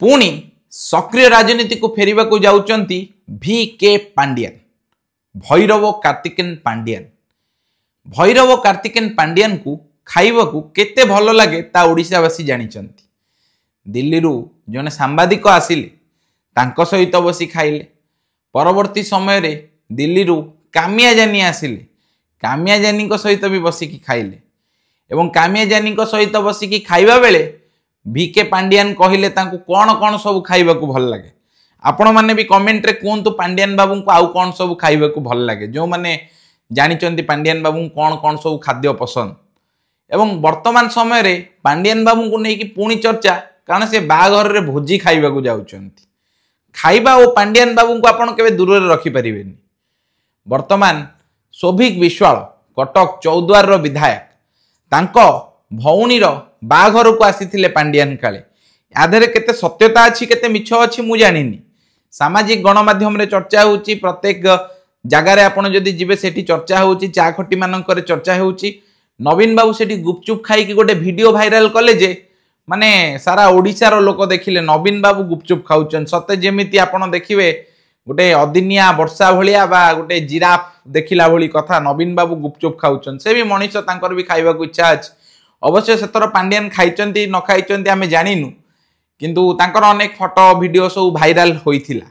पुणी सक्रिय राजनीति को फेरिबा को जाउचंती VK पांडियन भैरव कार्तिकेन पांडियन। भैरव कार्तिकेन पांडियन को खाइबा को केते भल लगे ता ओडिशावासी जानिचंती। दिल्ली रु जने सांबादिक आसिले तांको सहित बसी खाइले। परवर्ती समय रे दिल्ली रु कामिया जानी आसिले कामिया जानी को सहित भी बसिकी खाइले एवं कामिया जानी को सहित बसिकी खाइबा बेले VK पांडियन कहले तांको कौन कौन सब खाइबा को भल लगे। आपण माने भी कमेंट रे कहंतु पांडियन बाबू को आउ कौन सब खाइबा को भल लगे। जो माने जानिचंती पांडियन बाबू कौन कौन सब खाद्य पसंद एवं वर्तमान समय रे पांडियन बाबू को नेकी पुणी चर्चा कारण से बाघर रे भोजी खाइबा को जाउचंती। खाइबा और पांडियन बाबू को आपण केबे दूर रे रखि परिबेनी। वर्तमान शोभिक विश्वाल कटक चौद्वार रो विधायक तांको भौणी रो बाघर को आसीथिले पांडियन काले। आधरे केते सत्यता अछि केते मिछ अछि मु जानिनी। सामाजिक गणमाध्यम रे चर्चा होउची प्रत्येक जगह रे आपण जदी जिबे सेठी चर्चा होउची चा खटी मानकर चर्चा होउची। नवीन बाबू सेठी गुपचुप खाई कि गोटे वीडियो वायरल कले जे माने सारा ओडिसा रो लोक देखिले नवीन बाबू गुपचुप खाउचन। सते जेमिति आपण देखिबे गोटे अदिनिया वर्षा भलिया बा गोटे जिराफ देखिला भली कथा नवीन बाबू गुपचुप खाउचन। से भी मनीष तांकर भी खाइबा को इच्छा अछि। अवश्य सेतर पांडियन खाइचंती न खाइचंती आमे जानिनु किंतु तांकर अनेक फोटो वीडियो सब वायरल होइथिला।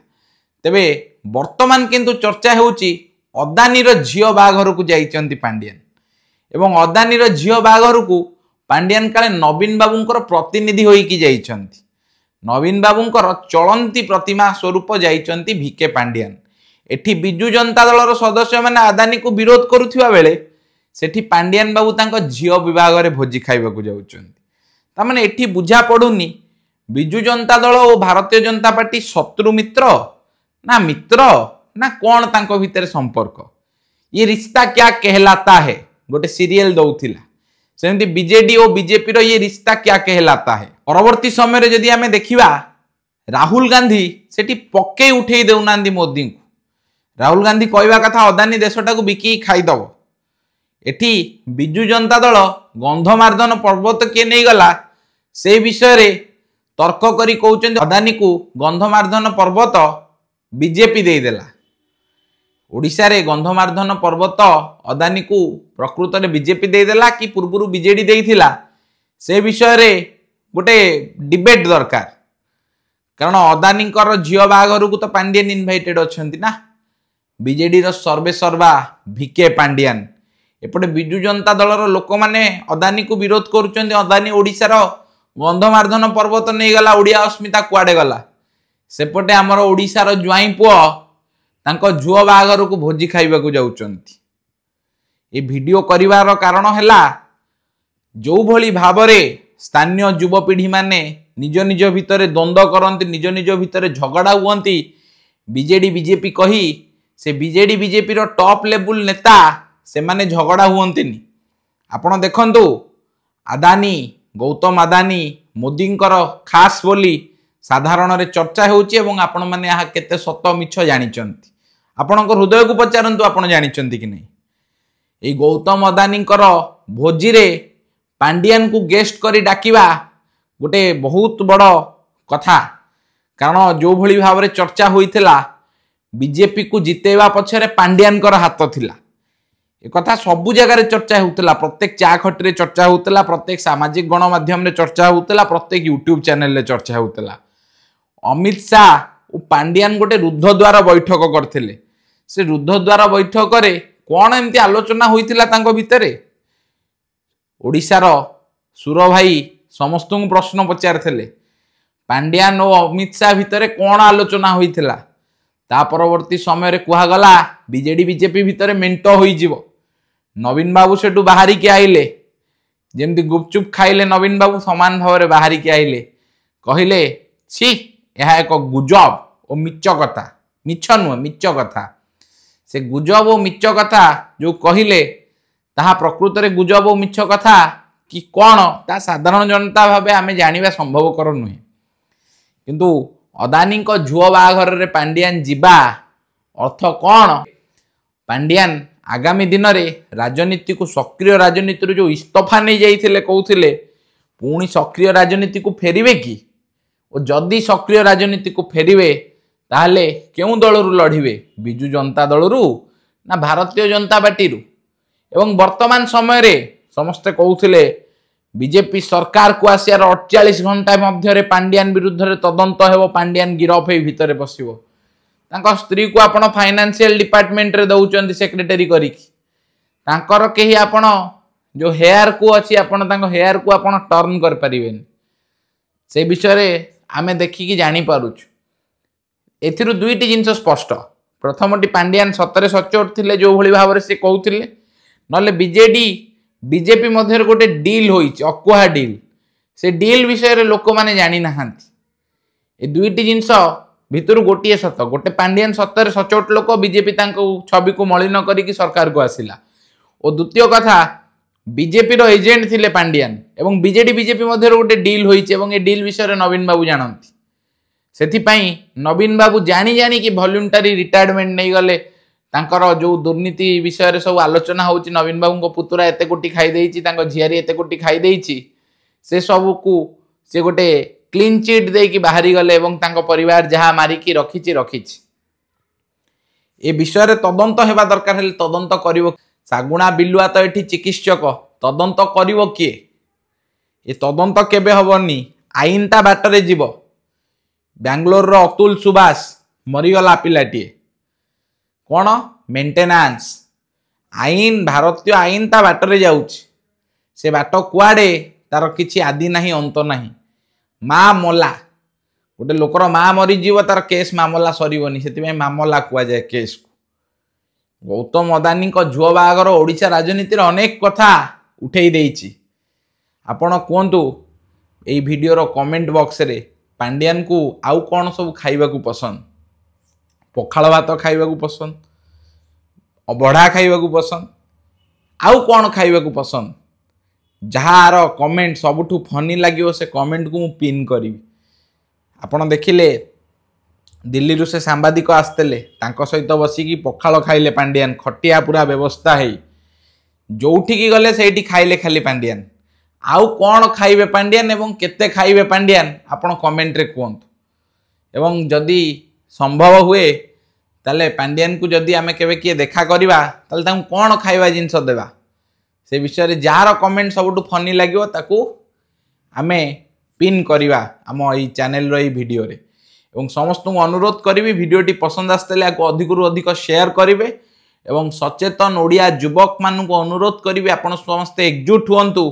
तेबे वर्तमान किंतु चर्चा होउची अदानी रो झियो बाघर को जाइचंती पांडियन एवं अदानी रो झियो बाघर को पांडियन काले नवीन बाबूंकर प्रतिनिधि होई की जाइचंती। नवीन बाबूंकर चलंती प्रतिमा स्वरूप जाइचंती VK पांडियन। एठी बिजू जनता दल सदस्य माने अदानी को विरोध करुथिबा बेले सेठी पांडियन बाबू तांको झियो विभाग रे भोजी खाइबा को जाउचंती। ता माने एठी बुझा पडुनी बिजू जनता दल और भारतीय जनता पार्टी शत्रु मित्र ना कौन तांको भितर संपर्क। ये रिश्ता क्या कहलाता है गोटे सीरियल दउथिला सेमती बीजेडी और बीजेपी रो ये रिश्ता क्या कहलाता है। परवर्ती समय रे जदी आमे देखिबा राहुल गांधी सेठी पक्के उठेई देउनांदी मोदी को। राहुल गांधी कहवा कथा अदानी देशटा को बिकी खाई दबो। एठी बिजू जनता दल गंधमार्दन पर्वत किए नहीं गला से विषय रे तर्क करी कहउचंदी अदानी को गंधमार्दन पर्वत बीजेपी दे देला। ओडिशा रे गंधमार्दन पर्वत अदानी को प्रकृत रे बीजेपी दे देला कि पूर्वरु बीजेडी देइथिला से विषय रे गोटे डिबेट दरकार। कारण अदानी कर झियो बाघर को तो पांडियन इनवाइटेड अछंती ना। बीजेडी रो सर्वे सर्वा VK पांडियन एपटे बिजू जनता दलर लोक माने अदानी को विरोध करुचंदी। अदानी ओडिशा रो गंधमार्दन पर्वत नहीं गला ओडिया अस्मिता कुआडे गला। सेपटे हमर ओडिशा रो जुआई पुओ तांको झुओ बाघर को भोजी खाइबा को जाउचंती। ए वीडियो करिवार कारण हैला जो भली भाबरे स्थानीय युवपीढ़ी माने निज निज भितरे द्वंद्व करंती निज निज भितरे झगड़ा हुअंती बीजेडी बीजेपी कही से बीजेडी बीजेपी रो टॉप लेवल नेता से माने झगड़ा हुअंतीनी। आपण देखंतु अदानी गौतम अदानी मोदींकर खास बोली साधारण रे चर्चा होउची एवं आपण माने यहा केते सत मिछ जानिचंती। आपणक हृदय को पचारंतु आपण जानिचंती कि नहीं। ए गौतम अदानींकर भोजी रे पांडियन को गेस्ट करी डाकिबा गोटे बहुत बड़ कथा। कारण जो भली भाव रे चर्चा होइथिला बीजेपी को जितेबा पछरे पांडियन कर हाथ थिला। ए कथा सबु जगह रे चर्चा होउतला। प्रत्येक चा खटी रे चर्चा होउतला प्रत्येक सामाजिक गणमाध्यम रे चर्चा होउतला प्रत्येक यूट्यूब चैनल रे चर्चा होउतला। अमित शाह और पांडियन गोटे रुद्धद्वार बैठक करथिले। से रुद्धद्वार बैठक रे कोन एमती आलोचना होइतिला तांको भितरे ओडिसा रो सुर भाई समस्त को प्रश्न पचारथिले पांडियन और अमित शाह भितरे कोन आलोचना होइतिला। ता परवर्ती समय रे कुहा गला बीजेडी बीजेपी भितरे मेंटो होई जिवो। नवीन बाबू सेटू बाहरी के आइले जेमती गुपचुप खाइले नवीन बाबू समान भाव रे बाहरी के आइले कहिले छी यह एक गुजब और मिच्च कथा मिछ नुह मिच्च कथा। से गुजब और मिच्च कथा जो कहिले ताहा प्रकृत रे गुजब और मिछ कथा कि कौन ता साधारण जनता भावे आमे जानिबा संभवकर नुहे। किंतु अदानी को झुओ बाघर रे पांडियन जिबा अर्थ कौन। पांडियन आगामी दिन रे राजनीति को सक्रिय राजनीति जो इस्तफा नहीं जाइथिले कहउथिले पुणी सक्रिय राजनीति को फेरिबे कि और जदि सक्रिय राजनीति को फेरिवे ताहले केउं दलरू लढ़िवे बिजु जनता दलरू ना भारतीय जनता पार्टी एवं वर्तमान समय रे समस्ते कहूथिले बीजेपी सरकार को आसियार 48 घंटा मध्य पांड्यान विरुद्ध रे तदंत हेबो पांड्यान गिरफ हे भितरे बसिबो तांका स्त्री को आपण फाइनेंशियल डिपार्टमेंट रे दउचंदी सेक्रेटरी करिकी तांकर केही आपण जो हेयर को अच्छी आपण तांको हेयर को आपण टर्न कर परिबेन से विषय रे आमे देखि कि जानि पारुछ एथिरु दुईटी जिंस स्पष्ट प्रथमटी पांड्यान सतरे सचोट थिले जो भली भाव से कहउथिले नले बीजेपी मध्य गोटे डील होइछ अकुहा डील से डील विषय रे लोक माने जानि नाहंती ए दुईटी जिंस भितर गोटे सत गोटे पांड्यान सतरे सचोट लोक बीजेपी तांको छवि को मलिन करिकी सरकार को आसिला और द्वितीय कथा बीजेपी रो एजेंट थिले पांड्यान एवं बीजेपी मध्य गोटे डील होइछ एवं ए डील विषय रे नवीन बाबू जानंती सेथि पई नवीन बाबू जानी जानी कि वॉलंटरी रिटायरमेंट नहीं गले तांकर जो दुर्नीति विषय रे सब आलोचना होउची नवीन बाबू को पुतुरा एते कोटी खाई देइची तांको झियारी एते कोटी खाई देइची से सब को से गोटे क्लीन चिट दे कि बाहरी गले एवं तांको परिवार जहा मारी की रखिची ए विषय रे तदंत हेबा दरकार हेले तदंत करिवो सागुणा बिलुआ तो एठी चिकित्सक तदंत करिवो किए ए तदंत केबे हबनी आईन ता बाटरे जीवो बेंगलोर रो अतुल सुभाष मरीगला पिलाटीए कौन मेंटेनांस आईन भारतीय आईन ता बाटरे जाउछि से बाट कुआडे तार किछि आदि नाही अंत नाही माँ मोला गोटे लोकर माँ मरीजीव तार केस मामला सरीबनी से मामला कुआ जाए केस को गौतम अदानी झुओ बाहागर ओडिशा राजनीति अनेक कथा उठेई देइछि आपण कहतु यही वीडियो कमेंट बॉक्स रे पांड्यान को आउ कौन सब खाइबा को पसंद पखाल भात खाइबा को पसंद अबढ़ा खाइबा को पसंद आउ कौन खाइबा को पसंद जार कमेंट सबुठू फनी लगे से कमेंट को मु पिन करी आपण देखिले दिल्ली रू से सांबादिक आसते सहित बसिकी पखाल खाइले पांड्यान खटिया पूरा व्यवस्था है जोठिकी गले से खाइले खाली पांड्यान आउ कौन खाइबे पांड्यान एवं केते खाइबे पांड्यान आपण कमेंट रे कहतु एवं जदि संभव हुए ताले पांड्यान को जदि आमे केबे किए देखा करिबा ताले तांको कौन खाइबा जिंस देबा से विषय रे जार कमेंट सबुठू फनी लागिवो ताकू आमे पिन करिबा आम एई चैनल रो एई वीडियो रे एवं समस्त को अनुरोध करी भिडियोटी पसंद आसते अधिक रु अधिक शेयर करेंगे एवं सचेतन ओडिया युवक मान अनुरोध करी आपण समस्ते एकजुट हुंतु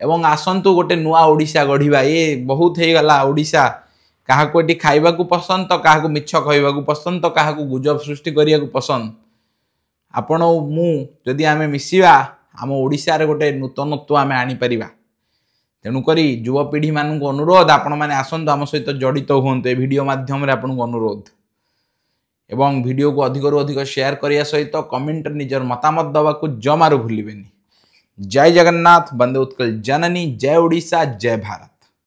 एवं आसंतु गोटे नुआ ओडिशा गढ़िबा ये बहुत हो गला ओडिशा क्या ये खाइबा पसंद तो क्या मिछ कहवा पसंद तो क्या गुजब सृष्टि करने को पसंद आपण मु जदि आमे मिसिबा आम ओडिशा रे गोटे नूतनत्व आमे आनी परिबा तेणुक युवपीढ़ी मान अनुरोध आपण मैंने आसतु आम सहित जड़ित हूँ ए वीडियो माध्यम आपन अनुरोध एवं वीडियो को अधिक रु अधिक शेयर करने सहित कमेंट निजर मतामत दवा को जमारू भूलिबेनी। जय जगन्नाथ, वंदे उत्कल जननी, जय ओडिशा, जय भारत।